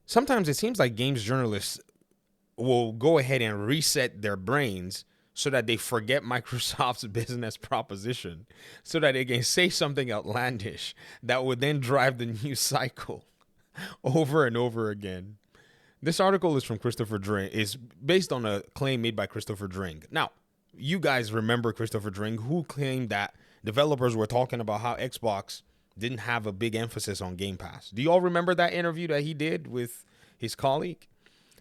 Sometimes it seems like games journalists will go ahead and reset their brains so that they forget Microsoft's business proposition, so that they can say something outlandish that would then drive the news cycle over and over again. This article is from Christopher Dring, is based on a claim made by Christopher Dring. Now, you guys remember Christopher Dring, who claimed that developers were talking about how Xbox didn't have a big emphasis on Game Pass. Do you all remember that interview that he did with his colleague?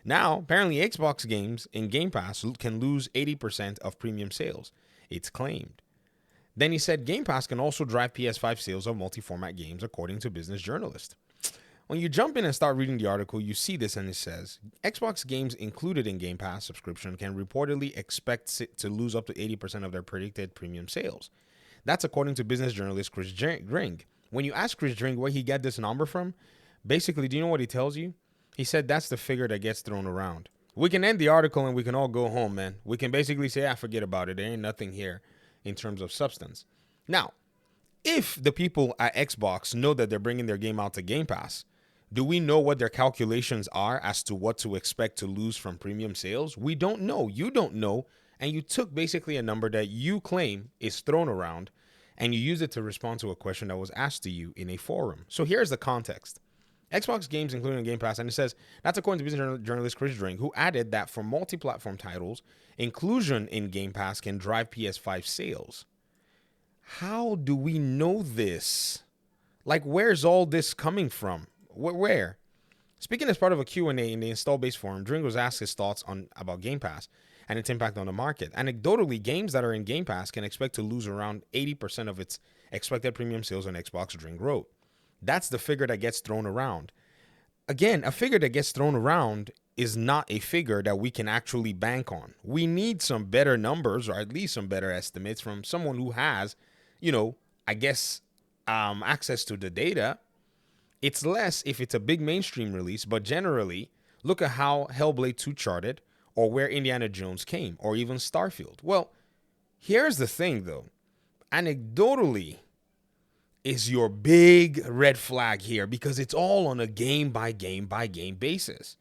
Now, apparently, Xbox games in Game Pass can lose 80% of premium sales. It's claimed. Then he said Game Pass can also drive PS5 sales of multi-format games, according to Business Journalist. When you jump in and start reading the article, you see this, and it says Xbox games included in Game Pass subscription can reportedly expect to lose up to 80% of their predicted premium sales. That's according to business journalist Chris Dring. When you ask Chris Dring where he got this number from, basically, do you know what he tells you? He said that's the figure that gets thrown around. We can end the article and we can all go home, man. We can basically say, forget about it. There ain't nothing here in terms of substance. Now, if the people at Xbox know that they're bringing their game out to Game Pass, do we know what their calculations are as to what to expect to lose from premium sales? We don't know. You don't know. And you took basically a number that you claim is thrown around and you use it to respond to a question that was asked to you in a forum. So here's the context. Xbox games, including Game Pass, and it says, that's according to business journalist Chris Dring, who added that for multi-platform titles, inclusion in Game Pass can drive PS5 sales. How do we know this? Like, where's all this coming from? Where? Speaking as part of a Q&A in the install base forum, Dring was asked his thoughts about Game Pass and its impact on the market. Anecdotally, games that are in Game Pass can expect to lose around 80% of its expected premium sales on Xbox, Dring wrote. That's the figure that gets thrown around. Again, a figure that gets thrown around is not a figure that we can actually bank on. We need some better numbers, or at least some better estimates from someone who has, access to the data. It's less if it's a big mainstream release, but generally, look at how Hellblade 2 charted, or where Indiana Jones came, or even Starfield. Well, here's the thing, though. Anecdotally, is your big red flag here, because it's all on a game by game by game basis.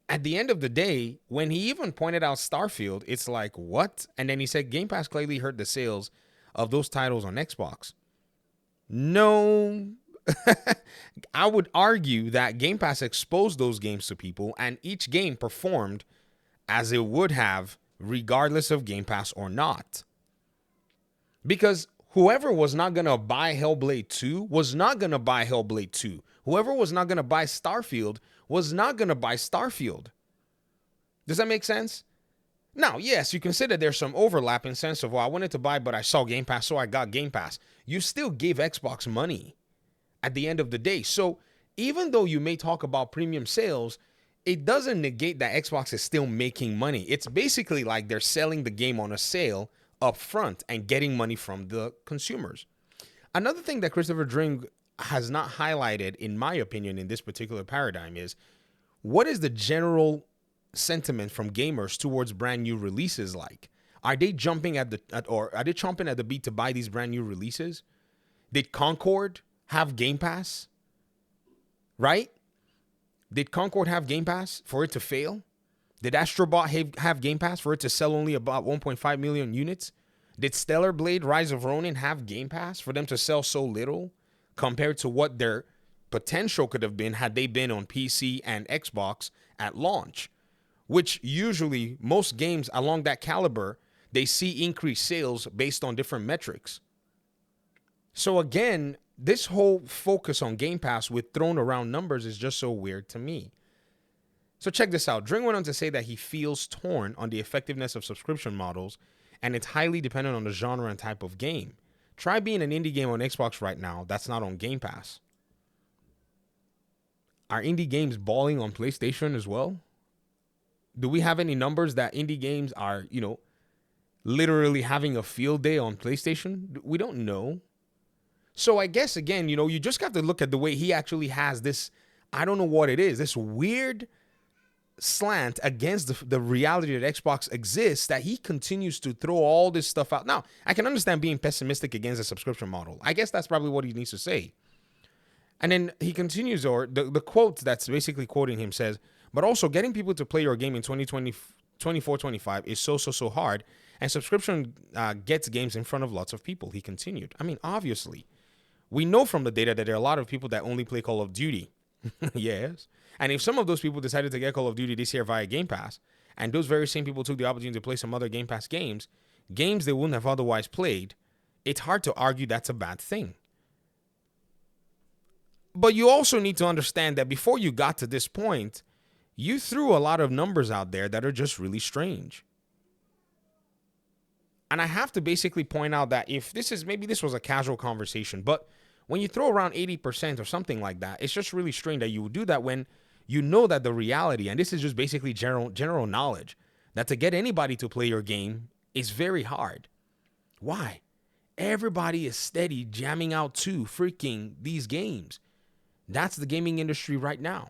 At the end of the day, when he even pointed out Starfield, it's like, what? And then he said Game Pass clearly hurt the sales of those titles on Xbox. No, I would argue that Game Pass exposed those games to people, and each game performed as it would have regardless of Game Pass or not. Because whoever was not going to buy Hellblade 2 was not going to buy Hellblade 2. Whoever was not going to buy Starfield was not going to buy Starfield. Does that make sense? Now, yes, you can say that there's some overlap in sense of, well, I wanted to buy, but I saw Game Pass, so I got Game Pass. You still gave Xbox money at the end of the day. So even though you may talk about premium sales, it doesn't negate that Xbox is still making money. It's basically like they're selling the game on a sale up front and getting money from the consumers. Another thing that Christopher Dring has not highlighted, in my opinion, in this particular paradigm is, what is the general sentiment from gamers towards brand new releases like? Are they jumping at chomping at the beat to buy these brand new releases? Did Concord have Game Pass? Right? Did Concord have Game Pass for it to fail? Did Astrobot have Game Pass for it to sell only about 1.5 million units? Did Stellar Blade Rise of Ronin have Game Pass for them to sell so little compared to what their potential could have been had they been on PC and Xbox at launch? Which usually most games along that caliber, they see increased sales based on different metrics. So again, this whole focus on Game Pass with thrown around numbers is just so weird to me. So check this out. Dring went on to say that he feels torn on the effectiveness of subscription models, and it's highly dependent on the genre and type of game. Try being an indie game on Xbox right now that's not on Game Pass. Are indie games balling on PlayStation as well? Do we have any numbers that indie games are, literally having a field day on PlayStation? We don't know. So I guess, again, you just got to look at the way he actually has this, I don't know what it is, this weird slant against the reality that Xbox exists, that he continues to throw all this stuff out. Now, I can understand being pessimistic against the subscription model. I guess that's probably what he needs to say. And then he continues, or the quote that's basically quoting him says, but also getting people to play your game in 2020, 24, 25 is so hard. And subscription gets games in front of lots of people, he continued. I mean, obviously, we know from the data that there are a lot of people that only play Call of Duty. Yes. And if some of those people decided to get Call of Duty this year via Game Pass, and those very same people took the opportunity to play some other Game Pass games they wouldn't have otherwise played, it's hard to argue that's a bad thing. But you also need to understand that before you got to this point, you threw a lot of numbers out there that are just really strange. And I have to basically point out that if this is, maybe this was a casual conversation, but when you throw around 80% or something like that, it's just really strange that you would do that when you know that the reality, and this is just basically general knowledge, that to get anybody to play your game is very hard. Why? Everybody is steady jamming out to freaking these games. That's the gaming industry right now.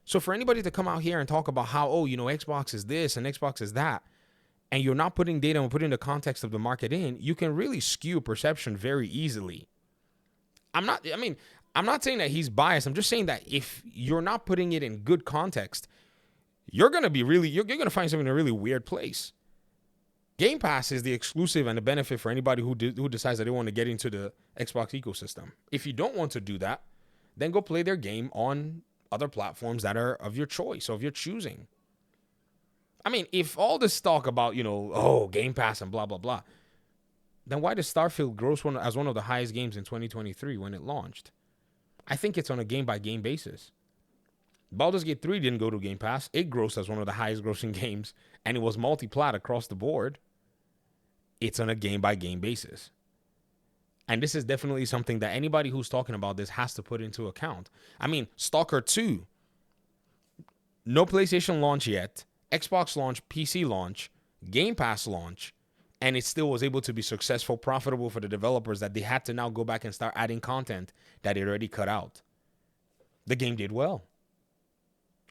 So for anybody to come out here and talk about how, Xbox is this and Xbox is that, and you're not putting data and putting the context of the market in, you can really skew perception very easily. I'm not saying that he's biased. I'm just saying that if you're not putting it in good context, you're going to find something in a really weird place. Game Pass is the exclusive and the benefit for anybody who decides that they want to get into the Xbox ecosystem. If you don't want to do that, then go play their game on other platforms that are of your choice, of your choosing. I mean, if all this talk about, Game Pass and blah, blah, blah, then why does Starfield gross as one of the highest games in 2023 when it launched? I think it's on a game-by-game basis. Baldur's Gate 3 didn't go to Game Pass. It grossed as one of the highest grossing games, and it was multi-plat across the board. It's on a game-by-game basis. And this is definitely something that anybody who's talking about this has to put into account. I mean, Stalker 2, no PlayStation launch yet, Xbox launch, PC launch, Game Pass launch, and it still was able to be successful, profitable for the developers that they had to now go back and start adding content that it already cut out. The game did well,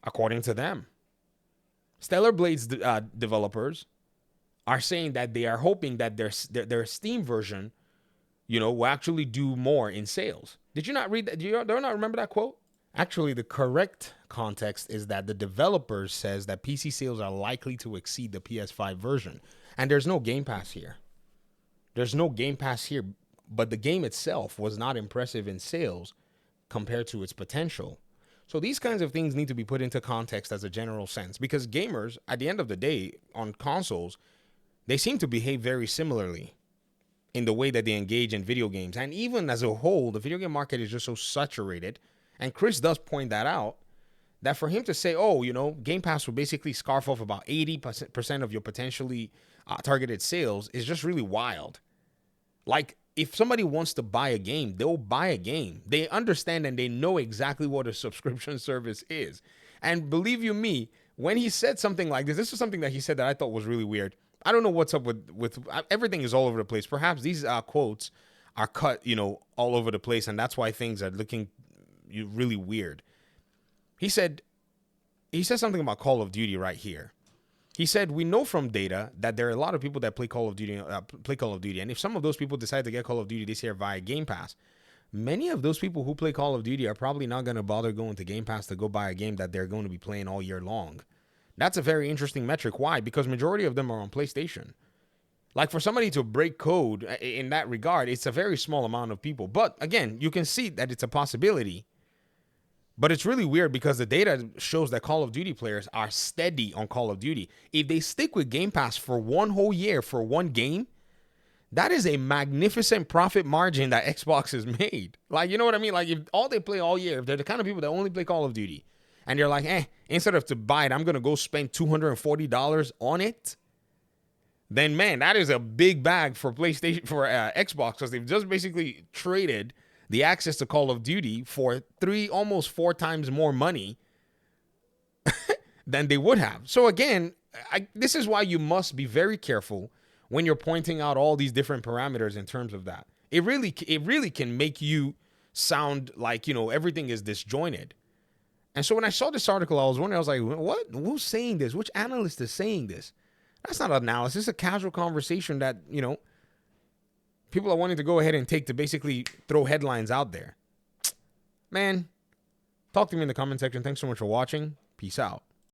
according to them. Stellar Blade's developers are saying that they are hoping that their Steam version will actually do more in sales. Did you not read that? Do you not remember that quote? Actually, the correct context is that the developers says that PC sales are likely to exceed the PS5 version. And there's no Game Pass here. But the game itself was not impressive in sales compared to its potential. So these kinds of things need to be put into context as a general sense, because gamers, at the end of the day, on consoles, they seem to behave very similarly in the way that they engage in video games. And even as a whole, the video game market is just so saturated. And Chris does point that out, that for him to say, Game Pass will basically scarf off about 80% of your potentially targeted sales is just really wild. Like, if somebody wants to buy a game, they'll buy a game. They understand and they know exactly what a subscription service is. And believe you me, when he said something like this is something that he said that I thought was really weird. I don't know what's up with everything is all over the place. Perhaps these quotes are cut, all over the place, and that's why things are looking really weird. He said something about Call of Duty right here. He said, we know from data that there are a lot of people that play Call of Duty, and if some of those people decide to get Call of Duty this year via Game Pass, many of those people who play Call of Duty are probably not going to bother going to Game Pass to go buy a game that they're going to be playing all year long. That's a very interesting metric. Why? Because majority of them are on PlayStation. Like, for somebody to break code in that regard, it's a very small amount of people. But again, you can see that it's a possibility. But it's really weird because the data shows that Call of Duty players are steady on Call of Duty. If they stick with Game Pass for one whole year for one game, that is a magnificent profit margin that Xbox has made. Like, you know what I mean? Like, if all they play all year, if they're the kind of people that only play Call of Duty, and they're like, instead of to buy it, I'm going to go spend $240 on it, then, man, that is a big bag for PlayStation, for Xbox, because they've just basically traded the access to Call of Duty for almost 4 times more money than they would have. So again, this is why you must be very careful when you're pointing out all these different parameters in terms of that. It really can make you sound like, everything is disjointed. And so when I saw this article, I was wondering, I was like, what? Who's saying this? Which analyst is saying this? That's not analysis. It's a casual conversation that, people are wanting to go ahead and take to basically throw headlines out there. man, talk to me in the comment section. Thanks so much for watching. Peace out.